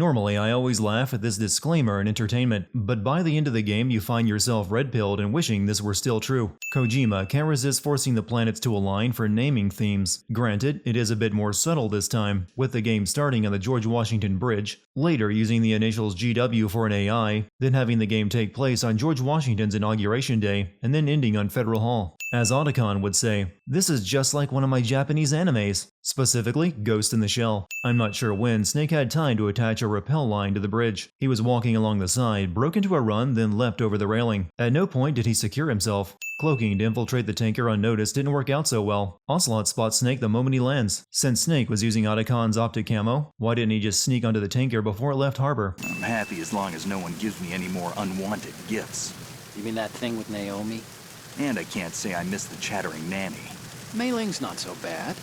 Normally, I always laugh at this disclaimer in entertainment, but by the end of the game you find yourself red-pilled and wishing this were still true. Kojima can't resist forcing the planets to align for naming themes. Granted, it is a bit more subtle this time, with the game starting on the George Washington Bridge, later using the initials GW for an AI, then having the game take place on George Washington's inauguration day, and then ending on Federal Hall. As Otacon would say, this is just like one of my Japanese animes, specifically Ghost in the Shell. I'm not sure when Snake had time to attach a rappel line to the bridge. He was walking along the side, broke into a run, then leapt over the railing. At no point did he secure himself. Cloaking to infiltrate the tanker unnoticed didn't work out so well. Ocelot spots Snake the moment he lands. Since Snake was using Otacon's optic camo, why didn't he just sneak onto the tanker before it left harbor? I'm happy as long as no one gives me any more unwanted gifts. You mean that thing with Naomi? And I can't say I miss the chattering nanny. Mei Ling's not so bad.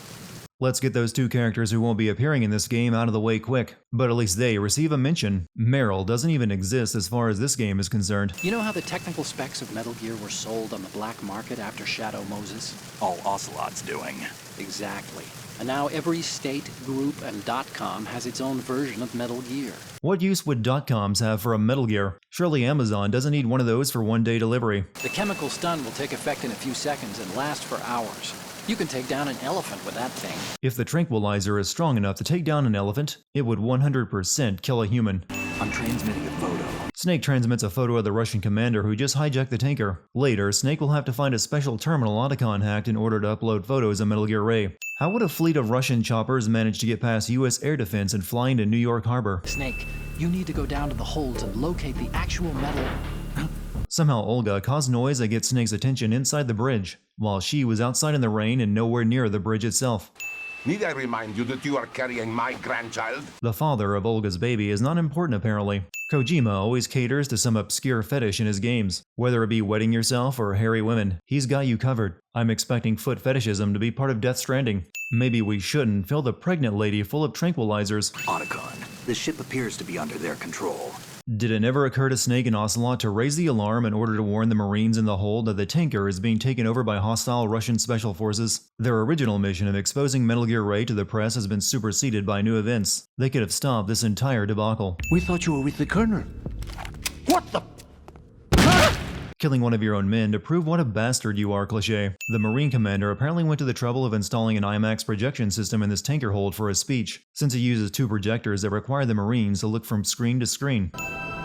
Let's get those two characters who won't be appearing in this game out of the way quick, but at least they receive a mention. Meryl doesn't even exist as far as this game is concerned. You know how the technical specs of Metal Gear were sold on the black market after Shadow Moses? All Ocelot's doing. Exactly. And now every state, group, and .com has its own version of Metal Gear. What use would .coms have for a Metal Gear? Surely Amazon doesn't need one of those for one-day delivery. The chemical stun will take effect in a few seconds and last for hours. You can take down an elephant with that thing. If the tranquilizer is strong enough to take down an elephant, it would 100% kill a human. I'm transmitting a photo. Snake transmits a photo of the Russian commander who just hijacked the tanker. Later, Snake will have to find a special terminal Otacon hacked in order to upload photos of Metal Gear Ray. How would a fleet of Russian choppers manage to get past US air defense and fly into New York Harbor? Snake, you need to go down to the holds and locate the actual metal... Somehow Olga caused noise that gets Snake's attention inside the bridge, while she was outside in the rain and nowhere near the bridge itself. Need I remind you that you are carrying my grandchild? The father of Olga's baby is not important apparently. Kojima always caters to some obscure fetish in his games. Whether it be wetting yourself or hairy women, he's got you covered. I'm expecting foot fetishism to be part of Death Stranding. Maybe we shouldn't fill the pregnant lady full of tranquilizers. Otacon, the ship appears to be under their control. Did it never occur to Snake and Ocelot to raise the alarm in order to warn the Marines in the hold that the tanker is being taken over by hostile Russian special forces? Their original mission of exposing Metal Gear Ray to the press has been superseded by new events. They could have stopped this entire debacle. We thought you were with the Colonel. What the? Killing one of your own men to prove what a bastard you are cliché. The Marine commander apparently went to the trouble of installing an IMAX projection system in this tanker hold for his speech, since he uses two projectors that require the Marines to look from screen to screen.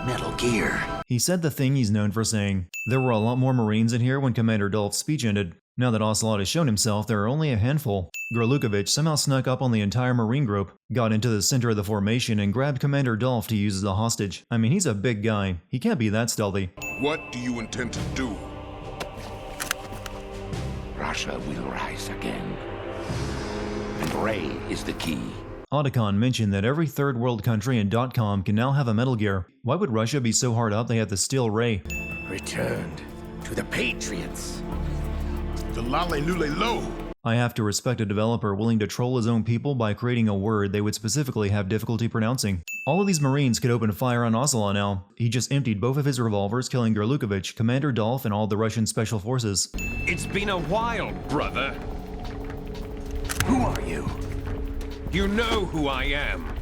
Metal Gear. He said the thing he's known for saying. There were a lot more Marines in here when Commander Dolph's speech ended. Now that Ocelot has shown himself, there are only a handful. Gorlukovich somehow snuck up on the entire Marine group, got into the center of the formation, and grabbed Commander Dolph to use as a hostage. I mean, he's a big guy. He can't be that stealthy. What do you intend to do? Russia will rise again. And Ray is the key. Otacon mentioned that every third world country in .com can now have a Metal Gear. Why would Russia be so hard up they have to steal Ray? Returned to the Patriots. The Lale Lule Lo. I have to respect a developer willing to troll his own people by creating a word they would specifically have difficulty pronouncing. All of these Marines could open fire on Ocelot now. He just emptied both of his revolvers, killing Gorlukovich, Commander Dolph, and all the Russian special forces. It's been a while, brother. Who are you? You know who I am.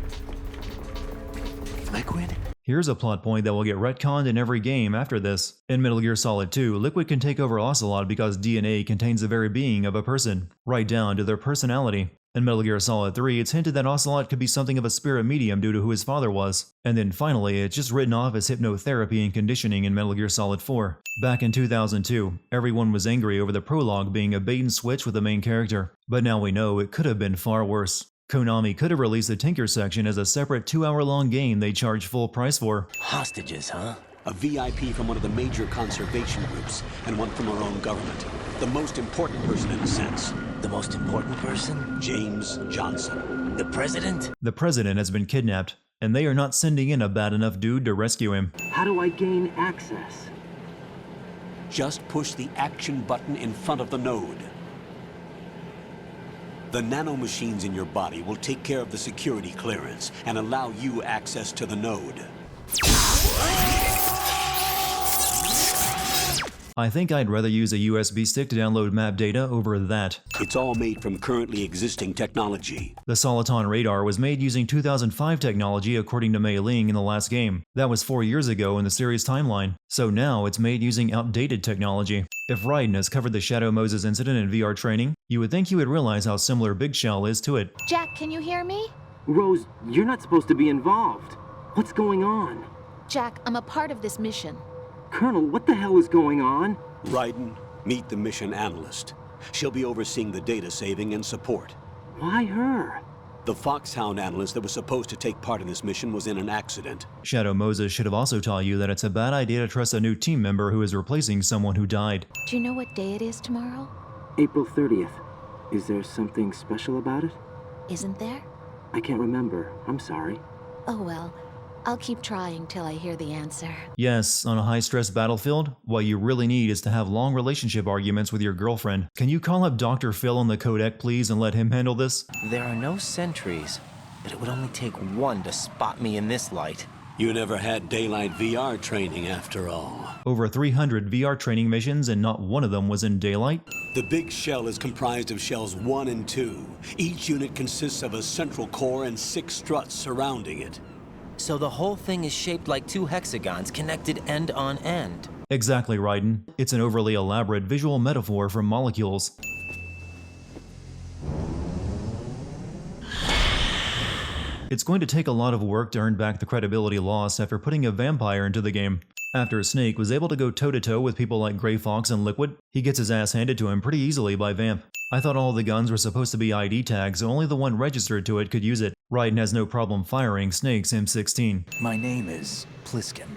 Liquid? Here's a plot point that will get retconned in every game after this. In Metal Gear Solid 2, Liquid can take over Ocelot because DNA contains the very being of a person, right down to their personality. In Metal Gear Solid 3, it's hinted that Ocelot could be something of a spirit medium due to who his father was. And then finally, it's just written off as hypnotherapy and conditioning in Metal Gear Solid 4. Back in 2002, everyone was angry over the prologue being a bait and switch with the main character. But now we know it could have been far worse. Konami could have released the Tinker section as a separate 2-hour-long game they charge full price for. Hostages, huh? A VIP from one of the major conservation groups, and one from our own government. The most important person in a sense. The most important person? James Johnson. The president? The president has been kidnapped, and they are not sending in a bad enough dude to rescue him. How do I gain access? Just push the action button in front of the node. The nanomachines in your body will take care of the security clearance and allow you access to the node. I think I'd rather use a USB stick to download map data over that. It's all made from currently existing technology. The Soliton radar was made using 2005 technology according to Mei Ling in the last game. That was 4 years ago in the series timeline. So now it's made using outdated technology. If Raiden has covered the Shadow Moses incident in VR training, you would think he would realize how similar Big Shell is to it. Jack, can you hear me? Rose, you're not supposed to be involved. What's going on? Jack, I'm a part of this mission. Colonel, what the hell is going on? Raiden, meet the mission analyst. She'll be overseeing the data saving and support. Why her? The Foxhound analyst that was supposed to take part in this mission was in an accident. Shadow Moses should have also taught you that it's a bad idea to trust a new team member who is replacing someone who died. Do you know what day it is tomorrow? April 30th. Is there something special about it? Isn't there? I can't remember. I'm sorry. Oh well. I'll keep trying till I hear the answer. Yes, on a high-stress battlefield, what you really need is to have long relationship arguments with your girlfriend. Can you call up Dr. Phil on the codec, please, and let him handle this? There are no sentries, but it would only take one to spot me in this light. You never had daylight VR training after all. Over 300 VR training missions and not one of them was in daylight? The Big Shell is comprised of shells 1 and 2. Each unit consists of a central core and 6 struts surrounding it. So the whole thing is shaped like 2 hexagons connected end on end. Exactly, Raiden. It's an overly elaborate visual metaphor for molecules. It's going to take a lot of work to earn back the credibility lost after putting a vampire into the game. After Snake was able to go toe-to-toe with people like Grey Fox and Liquid, he gets his ass handed to him pretty easily by Vamp. I thought all the guns were supposed to be ID tags, so only the one registered to it could use it. Raiden has no problem firing Snake's M16. My name is Pliskin.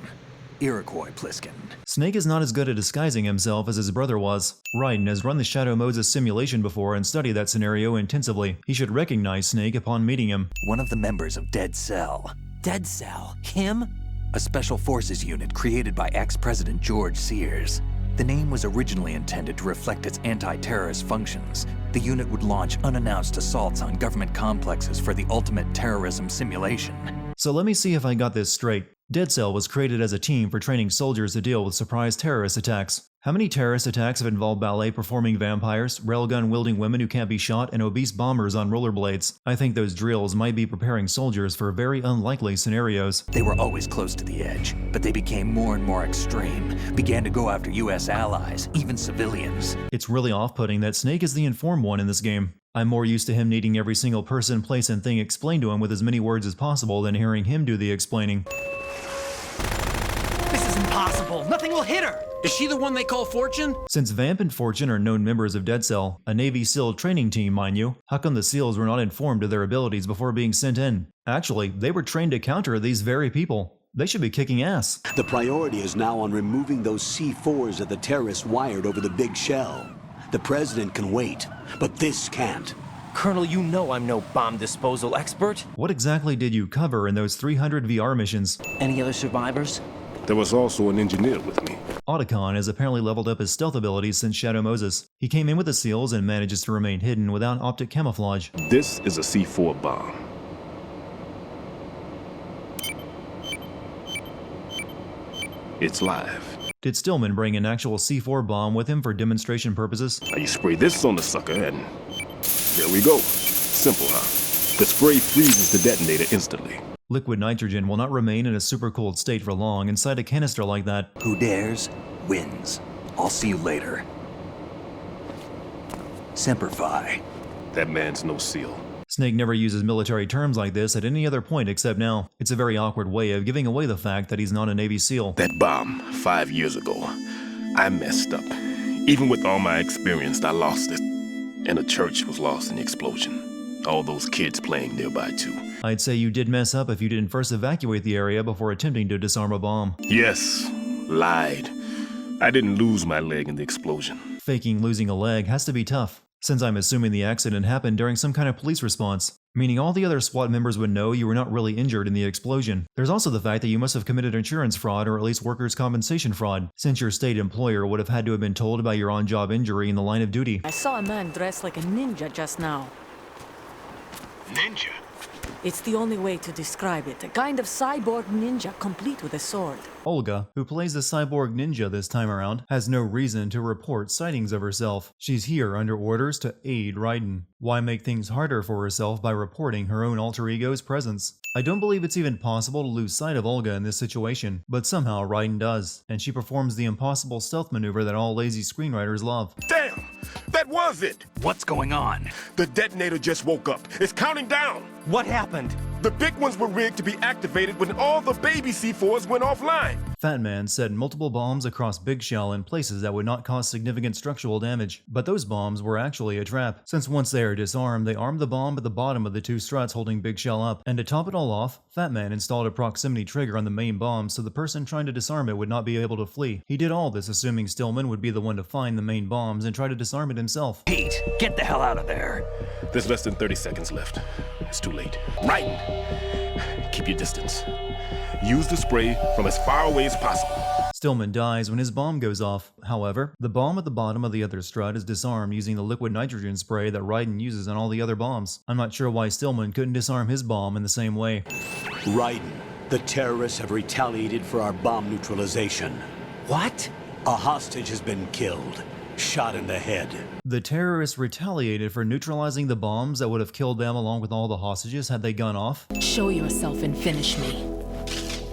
Iroquois Pliskin. Snake is not as good at disguising himself as his brother was. Raiden has run the Shadow Moses simulation before and studied that scenario intensively. He should recognize Snake upon meeting him. One of the members of Dead Cell. Dead Cell? Him? A special forces unit created by ex-President George Sears. The name was originally intended to reflect its anti-terrorist functions. The unit would launch unannounced assaults on government complexes for the ultimate terrorism simulation. So let me see if I got this straight. Dead Cell was created as a team for training soldiers to deal with surprise terrorist attacks. How many terrorist attacks have involved ballet-performing vampires, railgun-wielding women who can't be shot, and obese bombers on rollerblades? I think those drills might be preparing soldiers for very unlikely scenarios. They were always close to the edge, but they became more and more extreme, began to go after US allies, even civilians. It's really off-putting that Snake is the informed one in this game. I'm more used to him needing every single person, place, and thing explained to him with as many words as possible than hearing him do the explaining. This is impossible. Nothing will hit her. Is she the one they call Fortune? Since Vamp and Fortune are known members of Dead Cell, a Navy SEAL training team, mind you, how come the SEALs were not informed of their abilities before being sent in? Actually, they were trained to counter these very people. They should be kicking ass. The priority is now on removing those C4s that the terrorists wired over the Big Shell. The president can wait, but this can't. Colonel, you know I'm no bomb disposal expert. What exactly did you cover in those 300 VR missions? Any other survivors? There was also an engineer with me. Otacon has apparently leveled up his stealth abilities since Shadow Moses. He came in with the SEALs and manages to remain hidden without optic camouflage. This is a C4 bomb. It's live. Did Stillman bring an actual C4 bomb with him for demonstration purposes? Now you spray this on the sucker and there we go. Simple, huh? The spray freezes the detonator instantly. Liquid nitrogen will not remain in a supercooled state for long inside a canister like that. Who dares, wins. I'll see you later. Semper Fi. That man's no SEAL. Snake never uses military terms like this at any other point except now. It's a very awkward way of giving away the fact that he's not a Navy SEAL. That bomb, 5 years ago, I messed up. Even with all my experience, I lost it. And the church was lost in the explosion. All those kids playing nearby too. I'd say you did mess up if you didn't first evacuate the area before attempting to disarm a bomb. Yes, lied. I didn't lose my leg in the explosion. Faking losing a leg has to be tough, since I'm assuming the accident happened during some kind of police response, meaning all the other SWAT members would know you were not really injured in the explosion. There's also the fact that you must have committed insurance fraud or at least workers' compensation fraud, since your state employer would have had to have been told about your on-job injury in the line of duty. I saw a man dressed like a ninja just now. Ninja? It's the only way to describe it. A kind of cyborg ninja complete with a sword. Olga, who plays the cyborg ninja this time around, has no reason to report sightings of herself. She's here under orders to aid Raiden. Why make things harder for herself by reporting her own alter ego's presence? I don't believe it's even possible to lose sight of Olga in this situation, but somehow Raiden does, and she performs the impossible stealth maneuver that all lazy screenwriters love. Damn! That was it! What's going on? The detonator just woke up. It's counting down! What happened? The big ones were rigged to be activated when all the baby C4s went offline. Fatman set multiple bombs across Big Shell in places that would not cause significant structural damage, but those bombs were actually a trap, since once they are disarmed, they armed the bomb at the bottom of the two struts holding Big Shell up, and to top it all off, Fatman installed a proximity trigger on the main bomb so the person trying to disarm it would not be able to flee. He did all this assuming Stillman would be the one to find the main bombs and try to disarm it himself. Pete, get the hell out of there! There's less than 30 seconds left. It's too late. Raiden, keep your distance. Use the spray from as far away as possible. Stillman dies when his bomb goes off. However, the bomb at the bottom of the other strut is disarmed using the liquid nitrogen spray that Raiden uses on all the other bombs. I'm not sure why Stillman couldn't disarm his bomb in the same way. Raiden, the terrorists have retaliated for our bomb neutralization. What? A hostage has been killed. Shot in the head. The terrorists retaliated for neutralizing the bombs that would have killed them along with all the hostages had they gone off. Show yourself and finish me.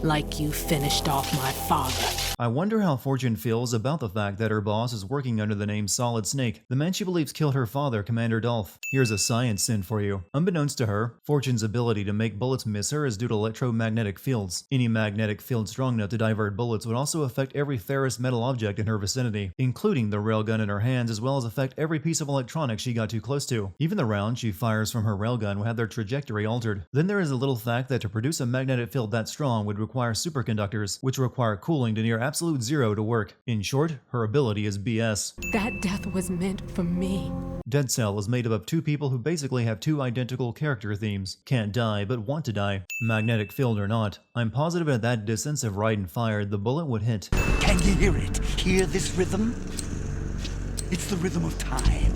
Like you finished off my father. I wonder how Fortune feels about the fact that her boss is working under the name Solid Snake, the man she believes killed her father, Commander Dolph. Here's a science sin for you. Unbeknownst to her, Fortune's ability to make bullets miss her is due to electromagnetic fields. Any magnetic field strong enough to divert bullets would also affect every ferrous metal object in her vicinity, including the railgun in her hands, as well as affect every piece of electronics she got too close to. Even the rounds she fires from her railgun will have their trajectory altered. Then there is the little fact that to produce a magnetic field that strong would require superconductors, which require cooling to near absolute zero to work. In short, her ability is BS. That death was meant for me. Dead Cell is made up of two people who basically have two identical character themes. Can't die, but want to die. Magnetic field or not, I'm positive at that distance if Raiden fired, the bullet would hit. Can you hear it? Hear this rhythm? It's the rhythm of time.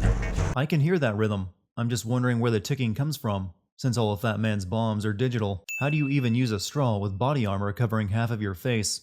I can hear that rhythm. I'm just wondering where the ticking comes from. Since all of Fatman's bombs are digital, how do you even use a straw with body armor covering half of your face?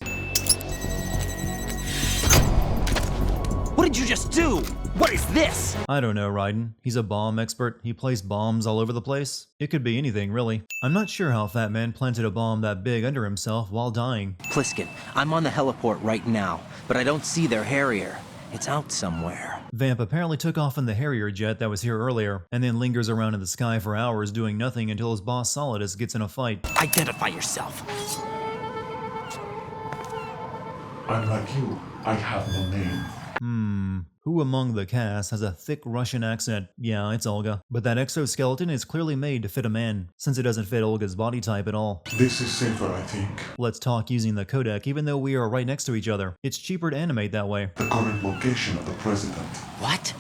What did you just do? What is this? I don't know, Raiden. He's a bomb expert. He placed bombs all over the place. It could be anything, really. I'm not sure how Fatman planted a bomb that big under himself while dying. Pliskin, I'm on the heliport right now, but I don't see their Harrier. It's out somewhere. Vamp apparently took off in the Harrier jet that was here earlier, and then lingers around in the sky for hours doing nothing until his boss Solidus gets in a fight. Identify yourself. I'm like you. I have no name. Who among the cast has a thick Russian accent? Yeah, it's Olga. But that exoskeleton is clearly made to fit a man, since it doesn't fit Olga's body type at all. This is safer, I think. Let's talk using the codec even though we are right next to each other. It's cheaper to animate that way. The current location of the president. What?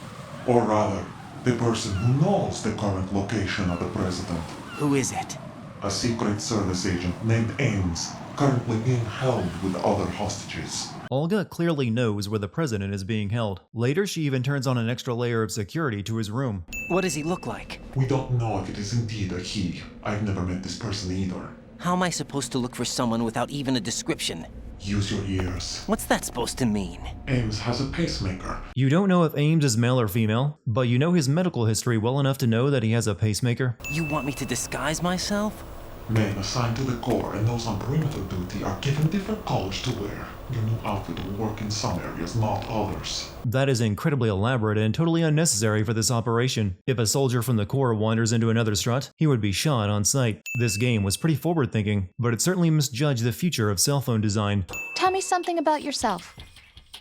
Or rather, the person who knows the current location of the president. Who is it? A Secret Service agent named Ames, currently being held with other hostages. Olga clearly knows where the president is being held. Later, she even turns on an extra layer of security to his room. What does he look like? We don't know if it is indeed a he. I've never met this person either. How am I supposed to look for someone without even a description? Use your ears. What's that supposed to mean? Ames has a pacemaker. You don't know if Ames is male or female, but you know his medical history well enough to know that he has a pacemaker. You want me to disguise myself? Men assigned to the Corps and those on perimeter duty are given different colors to wear. Your new outfit will work in some areas, not others. That is incredibly elaborate and totally unnecessary for this operation. If a soldier from the Corps wanders into another strut, he would be shot on sight. This game was pretty forward-thinking, but it certainly misjudged the future of cell phone design. Tell me something about yourself.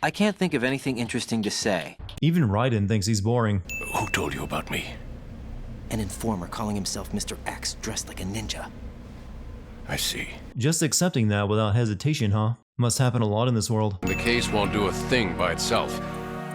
I can't think of anything interesting to say. Even Raiden thinks he's boring. Who told you about me? An informer calling himself Mr. X dressed like a ninja. I see. Just accepting that without hesitation, huh? Must happen a lot in this world. The case won't do a thing by itself.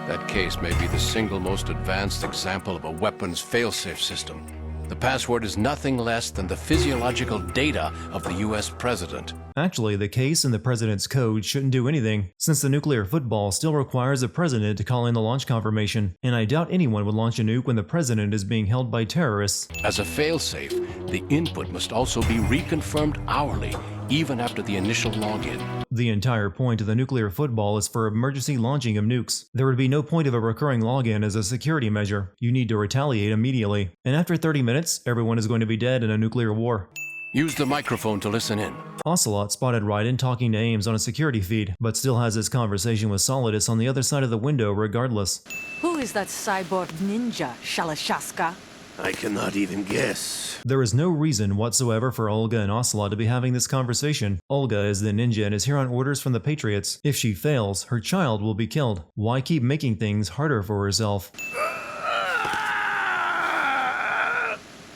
That case may be the single most advanced example of a weapons failsafe system. The password is nothing less than the physiological data of the US president. Actually, the case in the president's code shouldn't do anything, since the nuclear football still requires the president to call in the launch confirmation, and I doubt anyone would launch a nuke when the president is being held by terrorists. As a failsafe, the input must also be reconfirmed hourly, even after the initial login. The entire point of the nuclear football is for emergency launching of nukes. There would be no point of a recurring login as a security measure. You need to retaliate immediately. And after 30 minutes, everyone is going to be dead in a nuclear war. Use the microphone to listen in. Ocelot spotted Raiden talking to Ames on a security feed, but still has his conversation with Solidus on the other side of the window regardless. Who is that cyborg ninja, Shalashaska? I cannot even guess. There is no reason whatsoever for Olga and Ocelot to be having this conversation. Olga is the ninja and is here on orders from the Patriots. If she fails, her child will be killed. Why keep making things harder for herself?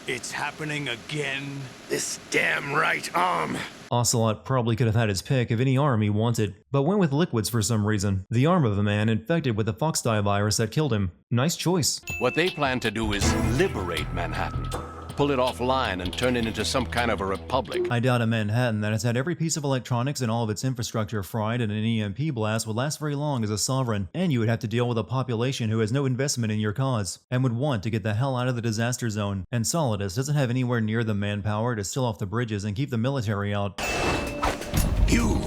It's happening again. This damn right arm. Ocelot probably could have had his pick of any arm he wanted, but went with liquids for some reason. The arm of a man infected with the foxdie virus that killed him. Nice choice. What they plan to do is liberate Manhattan. Pull it offline and turn it into some kind of a republic. I doubt a Manhattan that has had every piece of electronics and all of its infrastructure fried in an EMP blast would last very long as a sovereign, and you would have to deal with a population who has no investment in your cause, and would want to get the hell out of the disaster zone. And Solidus doesn't have anywhere near the manpower to seal off the bridges and keep the military out.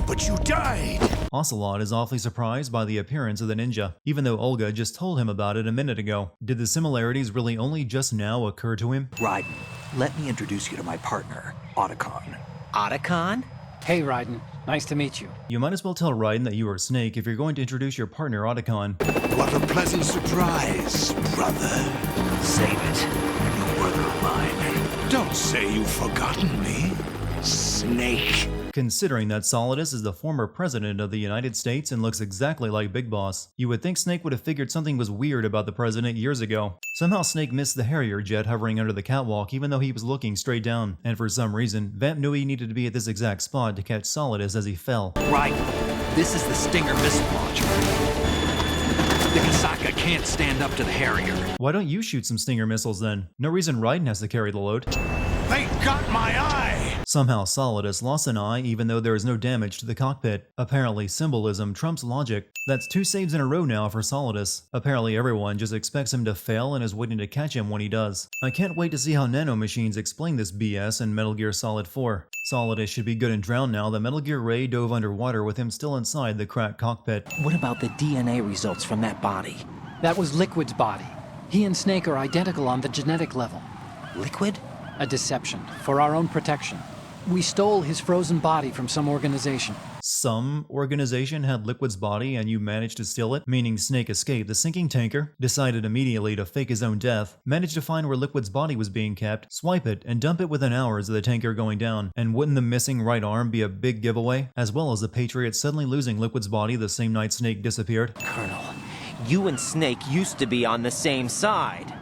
But you died! Ocelot is awfully surprised by the appearance of the ninja, even though Olga just told him about it a minute ago. Did the similarities really only just now occur to him? Raiden, let me introduce you to my partner, Otacon. Otacon? Hey, Raiden. Nice to meet you. You might as well tell Raiden that you are Snake if you're going to introduce your partner, Otacon. What a pleasant surprise, brother. Save it. You brother of mine. Don't say you've forgotten me, Snake. Considering that Solidus is the former president of the United States and looks exactly like Big Boss, you would think Snake would have figured something was weird about the president years ago. Somehow Snake missed the Harrier jet hovering under the catwalk even though he was looking straight down, and for some reason, Vamp knew he needed to be at this exact spot to catch Solidus as he fell. Right. This is the Stinger missile launcher. The Kasaka can't stand up to the Harrier. Why don't you shoot some Stinger missiles then? No reason Raiden has to carry the load. They got my eye! Somehow Solidus lost an eye even though there is no damage to the cockpit. Apparently symbolism trumps logic. That's 2 saves in a row now for Solidus. Apparently everyone just expects him to fail and is waiting to catch him when he does. I can't wait to see how nanomachines explain this BS in Metal Gear Solid 4. Solidus should be good and drowned now that Metal Gear Ray dove underwater with him still inside the cracked cockpit. What about the DNA results from that body? That was Liquid's body. He and Snake are identical on the genetic level. Liquid? A deception, for our own protection. We stole his frozen body from some organization. Some organization had Liquid's body and you managed to steal it? Meaning Snake escaped the sinking tanker, decided immediately to fake his own death, managed to find where Liquid's body was being kept, swipe it, and dump it within hours of the tanker going down. And wouldn't the missing right arm be a big giveaway? As well as the Patriots suddenly losing Liquid's body the same night Snake disappeared? Colonel, you and Snake used to be on the same side.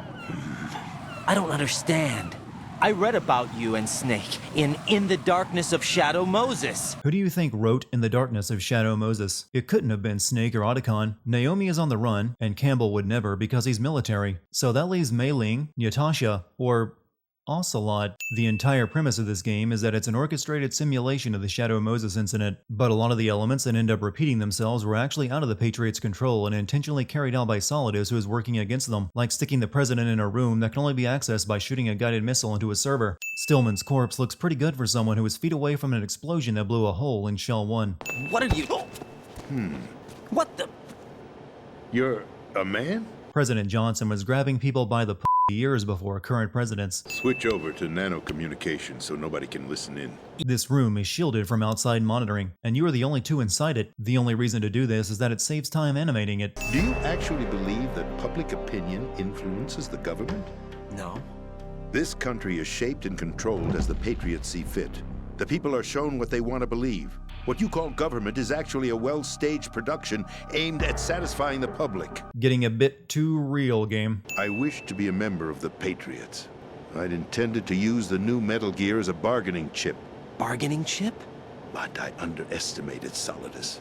I don't understand. I read about you and Snake in the Darkness of Shadow Moses. Who do you think wrote In the Darkness of Shadow Moses? It couldn't have been Snake or Otacon. Naomi is on the run, and Campbell would never because he's military. So that leaves Mei Ling, Natasha, or Ocelot. The entire premise of this game is that it's an orchestrated simulation of the Shadow Moses incident, but a lot of the elements that end up repeating themselves were actually out of the Patriots' control and intentionally carried out by Solidus, who is working against them, like sticking the president in a room that can only be accessed by shooting a guided missile into a server. Stillman's corpse looks pretty good for someone who was feet away from an explosion that blew a hole in Shell 1. What are you... What the... You're a man? President Johnson was grabbing people by the years before current presidents. Switch over to nano-communication so nobody can listen in. This room is shielded from outside monitoring, and you are the only 2 inside it. The only reason to do this is that it saves time animating it. Do you actually believe that public opinion influences the government? No. This country is shaped and controlled as the Patriots see fit. The people are shown what they want to believe. What you call government is actually a well-staged production aimed at satisfying the public. Getting a bit too real, game. I wish to be a member of the Patriots. I'd intended to use the new Metal Gear as a bargaining chip. Bargaining chip? But I underestimated Solidus.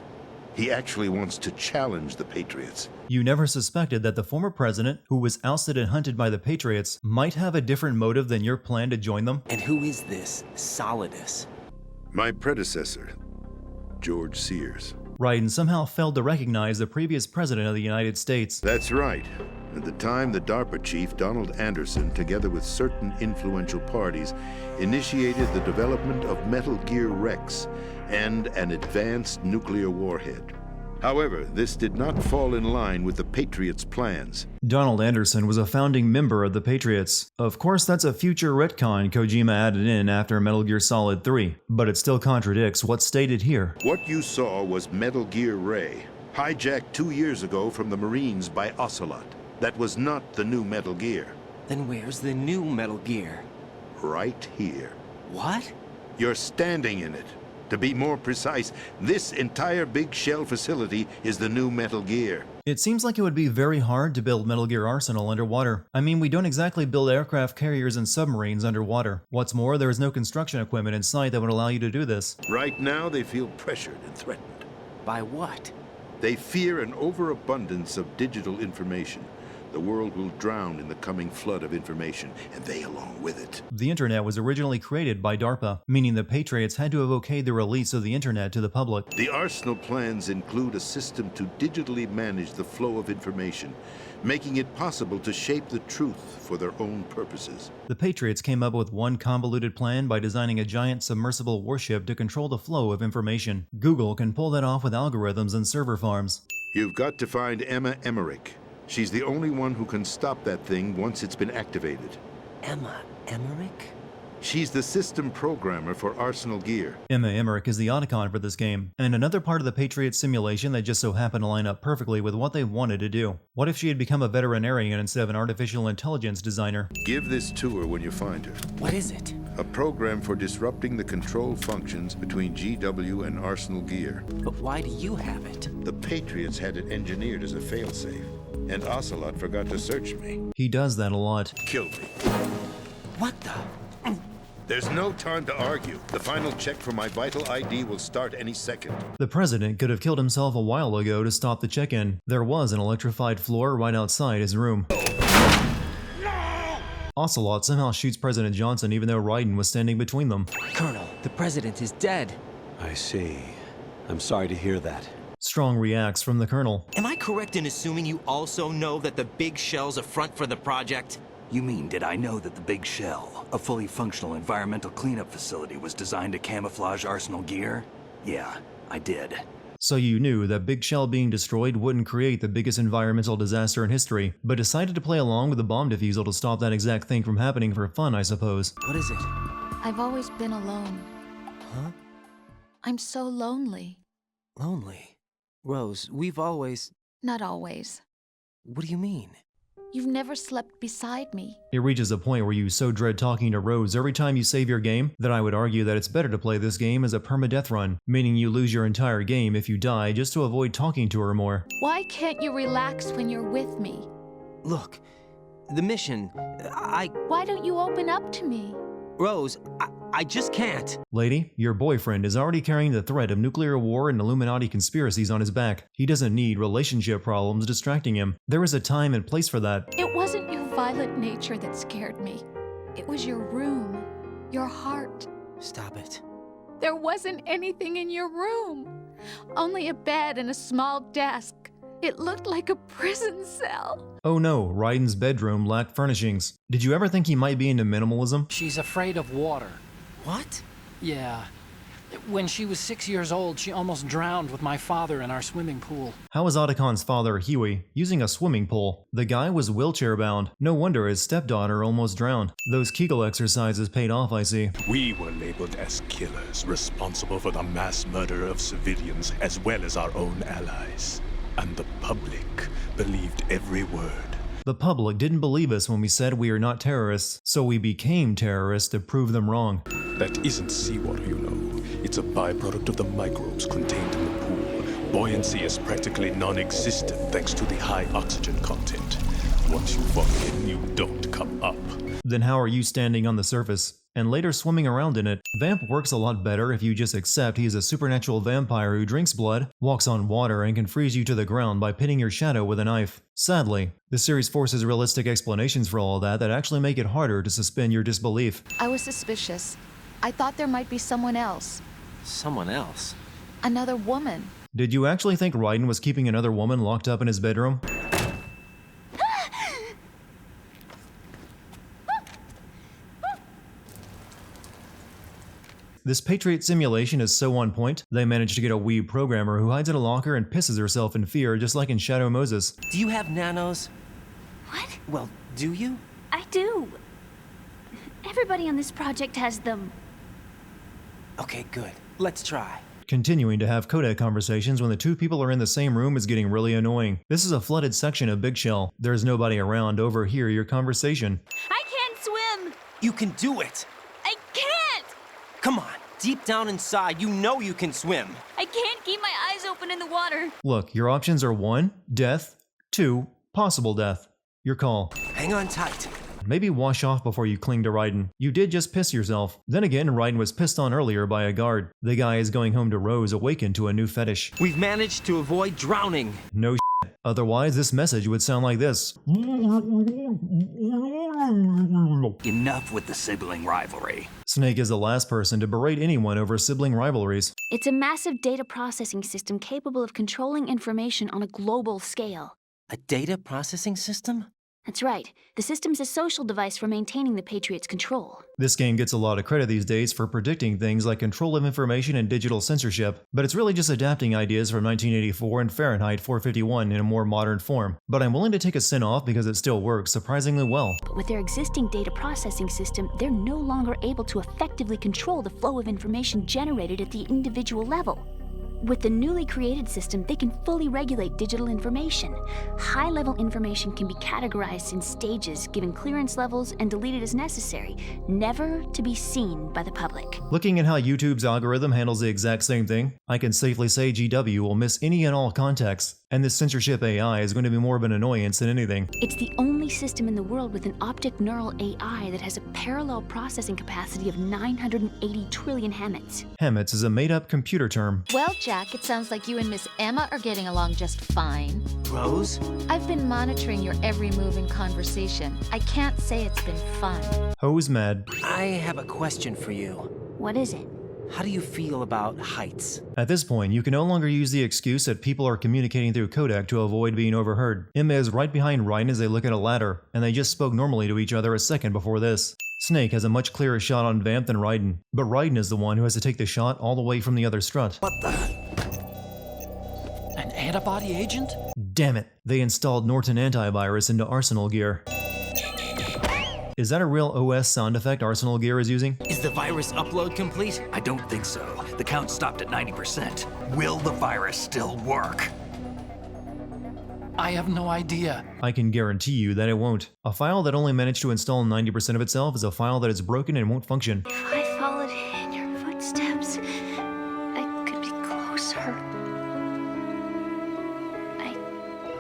He actually wants to challenge the Patriots. You never suspected that the former president, who was ousted and hunted by the Patriots, might have a different motive than your plan to join them? And who is this Solidus? My predecessor, George Sears. Raiden somehow failed to recognize the previous president of the United States. That's right. At the time, the DARPA chief, Donald Anderson, together with certain influential parties, initiated the development of Metal Gear Rex and an advanced nuclear warhead. However, this did not fall in line with the Patriots' plans. Donald Anderson was a founding member of the Patriots. Of course, that's a future retcon Kojima added in after Metal Gear Solid 3, but it still contradicts what's stated here. What you saw was Metal Gear Ray, hijacked 2 years ago from the Marines by Ocelot. That was not the new Metal Gear. Then where's the new Metal Gear? Right here. What? You're standing in it. To be more precise, this entire big shell facility is the new Metal Gear. It seems like it would be very hard to build Metal Gear Arsenal underwater. I mean, we don't exactly build aircraft carriers and submarines underwater. What's more, there is no construction equipment in sight that would allow you to do this. Right now, they feel pressured and threatened. By what? They fear an overabundance of digital information. The world will drown in the coming flood of information, and they along with it. The internet was originally created by DARPA, meaning the Patriots had to have okayed the release of the internet to the public. The Arsenal plans include a system to digitally manage the flow of information, making it possible to shape the truth for their own purposes. The Patriots came up with one convoluted plan by designing a giant submersible warship to control the flow of information. Google can pull that off with algorithms and server farms. You've got to find Emma Emmerich. She's the only one who can stop that thing once it's been activated. Emma Emmerich? She's the system programmer for Arsenal Gear. Emma Emmerich is the Otacon for this game, and another part of the Patriots simulation that just so happened to line up perfectly with what they wanted to do. What if she had become a veterinarian instead of an artificial intelligence designer? Give this to her when you find her. What is it? A program for disrupting the control functions between GW and Arsenal Gear. But why do you have it? The Patriots had it engineered as a failsafe, and Ocelot forgot to search me. He does that a lot. Kill me. What the? There's no time to argue. The final check for my vital ID will start any second. The president could have killed himself a while ago to stop the check-in. There was an electrified floor right outside his room. Ocelot somehow shoots President Johnson even though Raiden was standing between them. Colonel, the president is dead. I see. I'm sorry to hear that. Strong reacts from the colonel. Am I correct in assuming you also know that the big shell's a front for the project? You mean, did I know that the Big Shell, a fully functional environmental cleanup facility, was designed to camouflage Arsenal Gear? Yeah, I did. So you knew that Big Shell being destroyed wouldn't create the biggest environmental disaster in history, but decided to play along with the bomb defusal to stop that exact thing from happening for fun, I suppose. What is it? I've always been alone. Huh? I'm so lonely. Lonely? Rose, we've always... Not always. What do you mean? You've never slept beside me. It reaches a point where you so dread talking to Rose every time you save your game that I would argue that it's better to play this game as a permadeath run, meaning you lose your entire game if you die just to avoid talking to her more. Why can't you relax when you're with me? Look, the mission, Why don't you open up to me? Rose, I just can't. Lady, your boyfriend is already carrying the threat of nuclear war and Illuminati conspiracies on his back. He doesn't need relationship problems distracting him. There is a time and place for that. It wasn't your violent nature that scared me. It was your room, your heart. Stop it. There wasn't anything in your room. Only a bed and a small desk. It looked like a prison cell. Oh no, Raiden's bedroom lacked furnishings. Did you ever think he might be into minimalism? She's afraid of water. What? Yeah. When she was 6 years old, she almost drowned with my father in our swimming pool. How was Otacon's father, Huey, using a swimming pool? The guy was wheelchair-bound. No wonder his stepdaughter almost drowned. Those Kegel exercises paid off, I see. We were labeled as killers, responsible for the mass murder of civilians as well as our own allies. And the public believed every word. The public didn't believe us when we said we are not terrorists, so we became terrorists to prove them wrong. That isn't seawater, you know. It's a byproduct of the microbes contained in the pool. Buoyancy is practically non-existent thanks to the high oxygen content. Once you fall in, you don't come up. Then how are you standing on the surface? and later swimming around in it. Vamp works a lot better if you just accept he is a supernatural vampire who drinks blood, walks on water, and can freeze you to the ground by pinning your shadow with a knife. Sadly, the series forces realistic explanations for all that actually make it harder to suspend your disbelief. I was suspicious. I thought there might be someone else. Someone else? Another woman. Did you actually think Raiden was keeping another woman locked up in his bedroom? This Patriot simulation is so on point, they managed to get a weeb programmer who hides in a locker and pisses herself in fear just like in Shadow Moses. Do you have nanos? What? Well, do you? I do. Everybody on this project has them. Okay, good. Let's try. Continuing to have codec conversations when the two people are in the same room is getting really annoying. This is a flooded section of Big Shell. There's nobody around to overhear your conversation. I can't swim! You can do it! I can't! Come on, deep down inside, you know you can swim. I can't keep my eyes open in the water. Look, your options are 1, death, 2, possible death. Your call. Hang on tight. Maybe wash off before you cling to Raiden. You did just piss yourself. Then again, Raiden was pissed on earlier by a guard. The guy is going home to Rose awakened to a new fetish. We've managed to avoid drowning. No shit. Otherwise, this message would sound like this. Enough with the sibling rivalry. Snake is the last person to berate anyone over sibling rivalries. It's a massive data processing system capable of controlling information on a global scale. A data processing system? That's right. The system's a social device for maintaining the Patriots' control. This game gets a lot of credit these days for predicting things like control of information and digital censorship, but it's really just adapting ideas from 1984 and Fahrenheit 451 in a more modern form. But I'm willing to take a sin off because it still works surprisingly well. But with their existing data processing system, they're no longer able to effectively control the flow of information generated at the individual level. With the newly created system, they can fully regulate digital information. High-level information can be categorized in stages, given clearance levels, and deleted as necessary, never to be seen by the public. Looking at how YouTube's algorithm handles the exact same thing, I can safely say GW will miss any and all context, and this censorship AI is going to be more of an annoyance than anything. It's the only system in the world with an optic neural AI that has a parallel processing capacity of 980 trillion Hammets. Hammets is a made-up computer term. Well, Jack, it sounds like you and Miss Emma are getting along just fine. Rose? I've been monitoring your every move and conversation. I can't say it's been fun. Ho's mad. I have a question for you. What is it? How do you feel about heights? At this point, you can no longer use the excuse that people are communicating through codec to avoid being overheard. Emma is right behind Raiden as they look at a ladder, and they just spoke normally to each other a second before this. Snake has a much clearer shot on Vamp than Raiden, but Raiden is the one who has to take the shot all the way from the other strut. What the? An antibody agent? Damn it, they installed Norton antivirus into Arsenal gear. Is that a real OS sound effect Arsenal gear is using? Is the virus upload complete? I don't think so. The count stopped at 90%. Will the virus still work? I have no idea. I can guarantee you that it won't. A file that only managed to install 90% of itself is a file that is broken and won't function. If I followed in your footsteps, I could be closer. I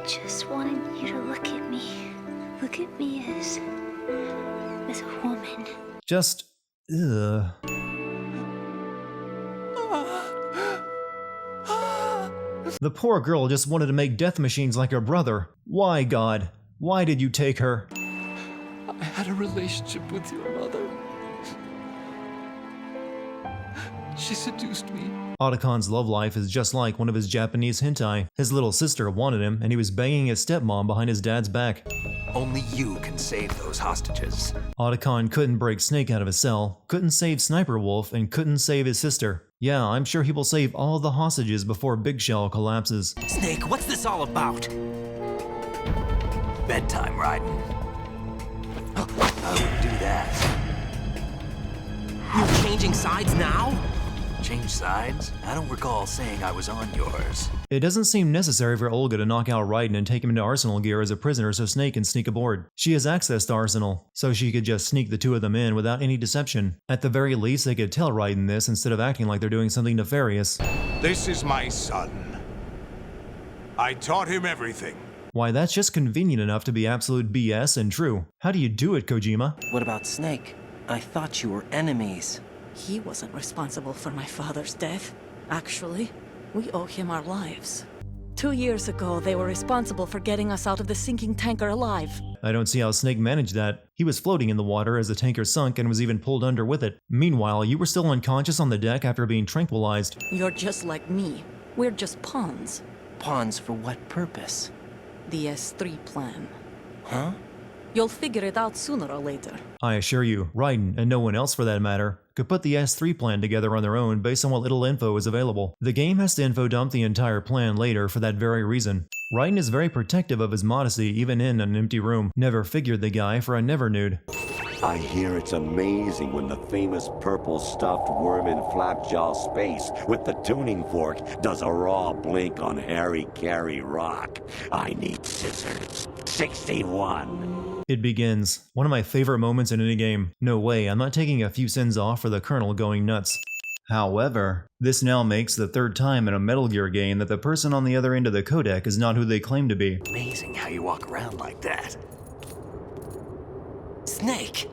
just wanted you to look at me. Look at me as a woman. Just, ugh. The poor girl just wanted to make death machines like her brother. Why, God? Why did you take her? I had a relationship with your mother. She seduced me. Otacon's love life is just like one of his Japanese hentai. His little sister wanted him, and he was banging his stepmom behind his dad's back. Only you can save those hostages. Otacon couldn't break Snake out of his cell, couldn't save Sniper Wolf, and couldn't save his sister. Yeah, I'm sure he will save all of the hostages before Big Shell collapses. Snake, what's this all about? Bedtime, Raiden. I wouldn't do that. You're changing sides now? Change sides? I don't recall saying I was on yours. It doesn't seem necessary for Olga to knock out Raiden and take him into Arsenal gear as a prisoner so Snake can sneak aboard. She has access to Arsenal, so she could just sneak the two of them in without any deception. At the very least, they could tell Raiden this instead of acting like they're doing something nefarious. This is my son. I taught him everything. Why, that's just convenient enough to be absolute BS and true. How do you do it, Kojima? What about Snake? I thought you were enemies. He wasn't responsible for my father's death. Actually, we owe him our lives. 2 years ago, they were responsible for getting us out of the sinking tanker alive. I don't see how Snake managed that. He was floating in the water as the tanker sunk and was even pulled under with it. Meanwhile, you were still unconscious on the deck after being tranquilized. You're just like me. We're just pawns. Pawns for what purpose? The S3 plan. Huh? You'll figure it out sooner or later. I assure you, Raiden, and no one else for that matter, could put the S3 plan together on their own based on what little info is available. The game has to info dump the entire plan later for that very reason. Raiden is very protective of his modesty even in an empty room. Never figured the guy for a never nude. I hear it's amazing when the famous purple stuffed worm in Flapjaw space with the tuning fork does a raw blink on Harry Carey rock. I need scissors. 61. It begins. One of my favorite moments in any game. No way, I'm not taking a few sins off for the Colonel going nuts. However, this now makes the third time in a Metal Gear game that the person on the other end of the codec is not who they claim to be. Amazing how you walk around like that. Snake!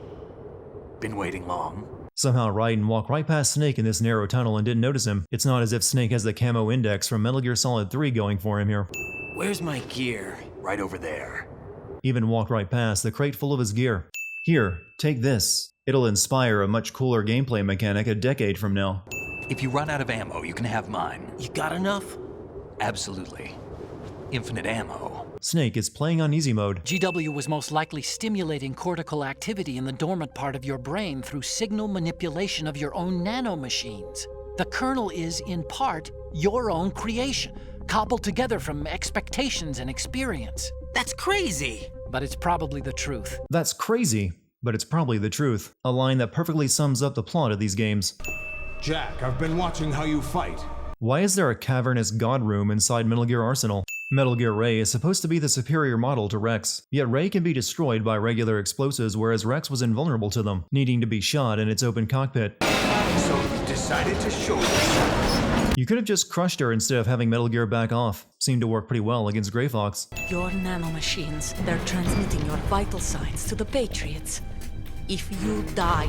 Been waiting long? Somehow Raiden walked right past Snake in this narrow tunnel and didn't notice him. It's not as if Snake has the camo index from Metal Gear Solid 3 going for him here. Where's my gear? Right over there. Even walked right past the crate full of his gear. Here, take this. It'll inspire a much cooler gameplay mechanic a decade from now. If you run out of ammo, you can have mine. You got enough? Absolutely. Infinite ammo. Snake is playing on easy mode. GW was most likely stimulating cortical activity in the dormant part of your brain through signal manipulation of your own nanomachines. The kernel is, in part, your own creation, cobbled together from expectations and experience. That's crazy! But it's probably the truth. That's crazy, but it's probably the truth. A line that perfectly sums up the plot of these games. Jack, I've been watching how you fight. Why is there a cavernous god room inside Metal Gear Arsenal? Metal Gear Ray is supposed to be the superior model to Rex, yet Ray can be destroyed by regular explosives whereas Rex was invulnerable to them, needing to be shot in its open cockpit. So you decided to show yourself. You could have just crushed her instead of having Metal Gear back off. Seemed to work pretty well against Grey Fox. Your nanomachines, they're transmitting your vital signs to the Patriots. If you die,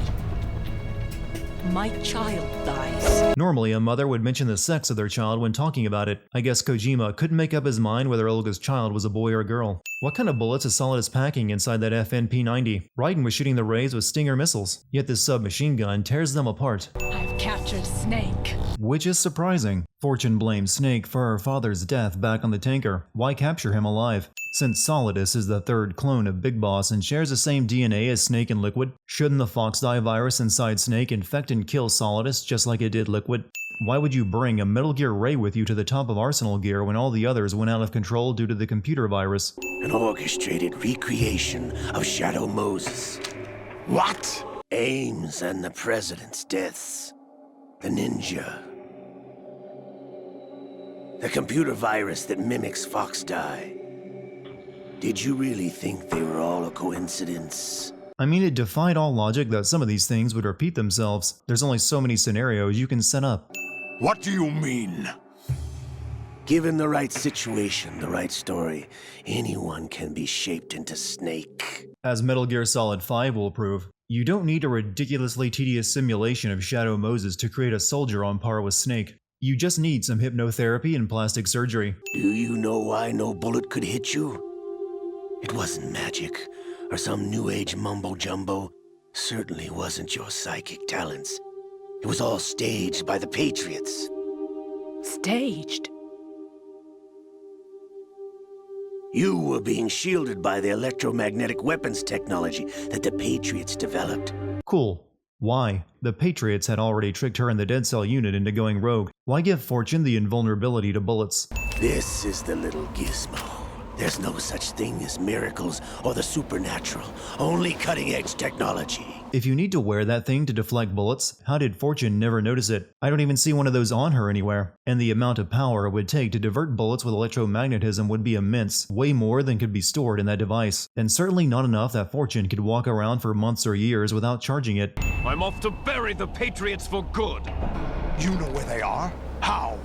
my child dies. Normally, a mother would mention the sex of their child when talking about it. I guess Kojima couldn't make up his mind whether Olga's child was a boy or a girl. What kind of bullets is Solidus packing inside that FNP-90? Raiden was shooting the Rays with Stinger missiles, yet this submachine gun tears them apart. I've captured Snake. Which is surprising. Fortune blames Snake for her father's death back on the tanker. Why capture him alive? Since Solidus is the third clone of Big Boss and shares the same DNA as Snake and Liquid, shouldn't the Fox Die virus inside Snake infect and kill Solidus just like it did Liquid? Why would you bring a Metal Gear Ray with you to the top of Arsenal gear when all the others went out of control due to the computer virus? An orchestrated recreation of Shadow Moses. What? Ames and the President's deaths. The ninja. The computer virus that mimics Fox Die. Did you really think they were all a coincidence? I mean, it defied all logic that some of these things would repeat themselves. There's only so many scenarios you can set up. What do you mean? Given the right situation, the right story, anyone can be shaped into Snake. As Metal Gear Solid 5 will prove, you don't need a ridiculously tedious simulation of Shadow Moses to create a soldier on par with Snake. You just need some hypnotherapy and plastic surgery. Do you know why no bullet could hit you? It wasn't magic, or some new age mumbo-jumbo. Certainly wasn't your psychic talents. It was all staged by the Patriots. Staged? You were being shielded by the electromagnetic weapons technology that the Patriots developed. Cool. Why? The Patriots had already tricked her and the Dead Cell unit into going rogue. Why give Fortune the invulnerability to bullets? This is the little gizmo. There's no such thing as miracles or the supernatural, only cutting-edge technology. If you need to wear that thing to deflect bullets, how did Fortune never notice it? I don't even see one of those on her anywhere. And the amount of power it would take to divert bullets with electromagnetism would be immense, way more than could be stored in that device. And certainly not enough that Fortune could walk around for months or years without charging it. I'm off to bury the Patriots for good. You know where they are? How?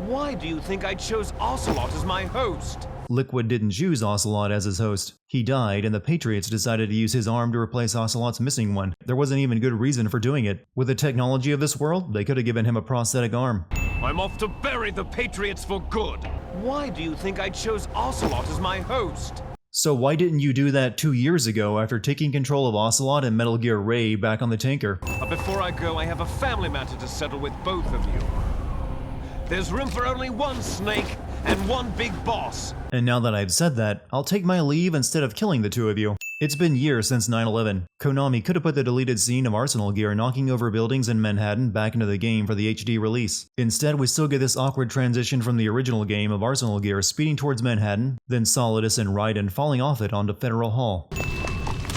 Why do you think I chose Ocelot as my host? Liquid didn't choose Ocelot as his host. He died, and the Patriots decided to use his arm to replace Ocelot's missing one. There wasn't even good reason for doing it. With the technology of this world, they could have given him a prosthetic arm. I'm off to bury the Patriots for good. Why do you think I chose Ocelot as my host? So why didn't you do that 2 years ago after taking control of Ocelot and Metal Gear Ray back on the tanker? But before I go, I have a family matter to settle with both of you. There's room for only one Snake and one big boss. And now that I've said that, I'll take my leave instead of killing the two of you. It's been years since 9/11. Konami could have put the deleted scene of Arsenal gear knocking over buildings in Manhattan back into the game for the HD release. Instead, we still get this awkward transition from the original game of Arsenal gear speeding towards Manhattan, then Solidus and Raiden falling off it onto Federal Hall.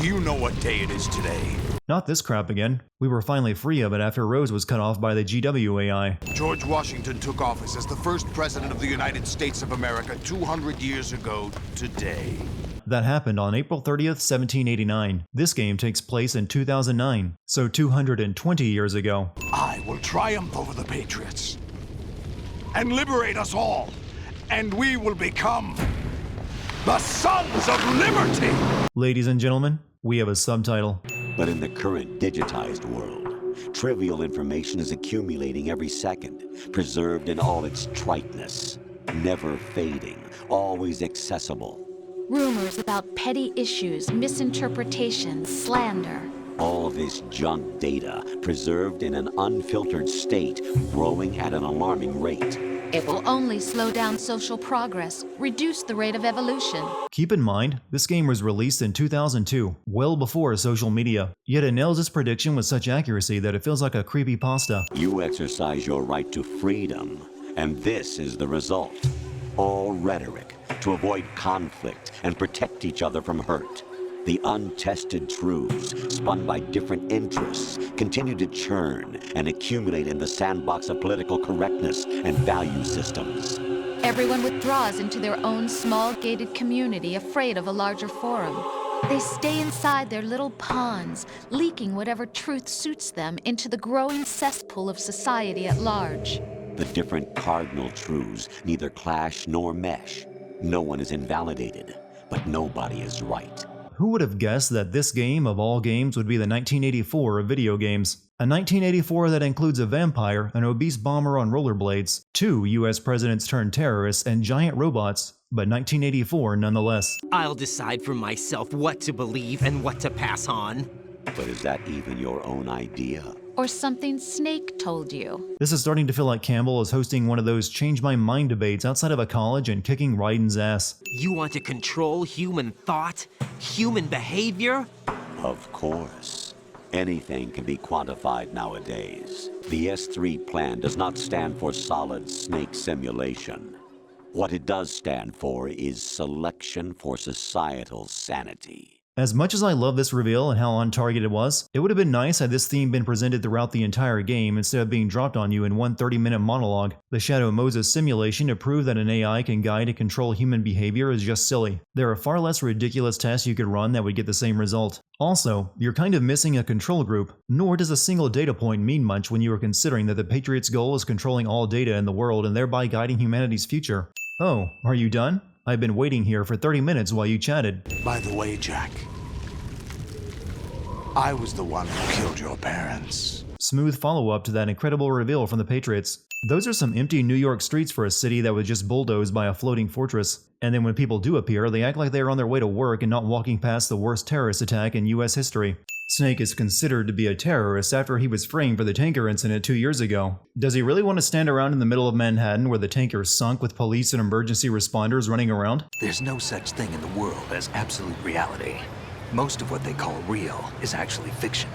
Do you know what day it is today? Not this crap again. We were finally free of it after Rose was cut off by the GW AI. George Washington took office as the first president of the United States of America 200 years ago today. That happened on April 30th, 1789. This game takes place in 2009, so 220 years ago. I will triumph over the Patriots and liberate us all, and we will become the Sons of Liberty! Ladies and gentlemen, we have a subtitle. But in the current digitized world, trivial information is accumulating every second, preserved in all its triteness, never fading, always accessible. Rumors about petty issues, misinterpretations, slander. All this junk data, preserved in an unfiltered state, growing at an alarming rate. It will only slow down social progress, reduce the rate of evolution. Keep in mind, this game was released in 2002, well before social media. Yet it nails its prediction with such accuracy that it feels like a creepypasta. You exercise your right to freedom, and this is the result. All rhetoric to avoid conflict and protect each other from hurt. The untested truths, spun by different interests, continue to churn and accumulate in the sandbox of political correctness and value systems. Everyone withdraws into their own small gated community, afraid of a larger forum. They stay inside their little ponds, leaking whatever truth suits them into the growing cesspool of society at large. The different cardinal truths neither clash nor mesh. No one is invalidated, but nobody is right. Who would have guessed that this game of all games would be the 1984 of video games? A 1984 that includes a vampire, an obese bomber on rollerblades, 2 US presidents turned terrorists, and giant robots, but 1984 nonetheless. I'll decide for myself what to believe and what to pass on. But is that even your own idea? Or something Snake told you. This is starting to feel like Campbell is hosting one of those change my mind debates outside of a college and kicking Raiden's ass. You want to control human thought? Human behavior? Of course. Anything can be quantified nowadays. The S3 plan does not stand for solid snake simulation. What it does stand for is selection for societal sanity. As much as I love this reveal and how on target it was, it would have been nice had this theme been presented throughout the entire game instead of being dropped on you in one 30-minute monologue. The Shadow Moses simulation to prove that an AI can guide and control human behavior is just silly. There are far less ridiculous tests you could run that would get the same result. Also, you're kind of missing a control group, nor does a single data point mean much when you are considering that the Patriots' goal is controlling all data in the world and thereby guiding humanity's future. Oh, are you done? I've been waiting here for 30 minutes while you chatted. By the way, Jack, I was the one who killed your parents. Smooth follow-up to that incredible reveal from the Patriots. Those are some empty New York streets for a city that was just bulldozed by a floating fortress. And then when people do appear, they act like they are on their way to work and not walking past the worst terrorist attack in US history. Snake is considered to be a terrorist after he was framed for the tanker incident 2 years ago. Does he really want to stand around in the middle of Manhattan where the tanker sunk with police and emergency responders running around? There's no such thing in the world as absolute reality. Most of what they call real is actually fiction.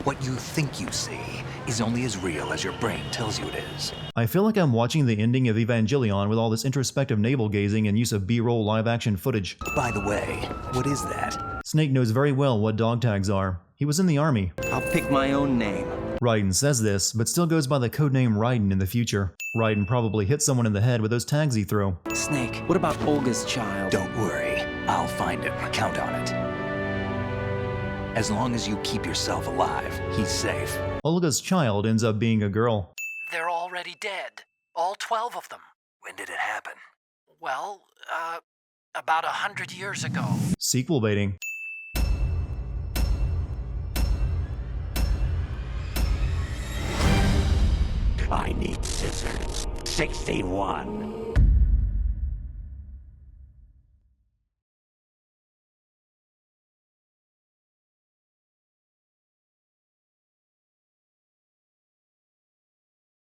What you think you see is only as real as your brain tells you it is. I feel like I'm watching the ending of Evangelion with all this introspective navel-gazing and use of B-roll live-action footage. By the way, what is that? Snake knows very well what dog tags are. He was in the army. I'll pick my own name. Raiden says this, but still goes by the codename Raiden in the future. Raiden probably hit someone in the head with those tags he threw. Snake, what about Olga's child? Don't worry, I'll find him. Count on it. As long as you keep yourself alive, he's safe. Olga's child ends up being a girl. They're already dead. All 12 of them. When did it happen? Well, about 100 years ago. Sequel baiting. I need scissors. 61.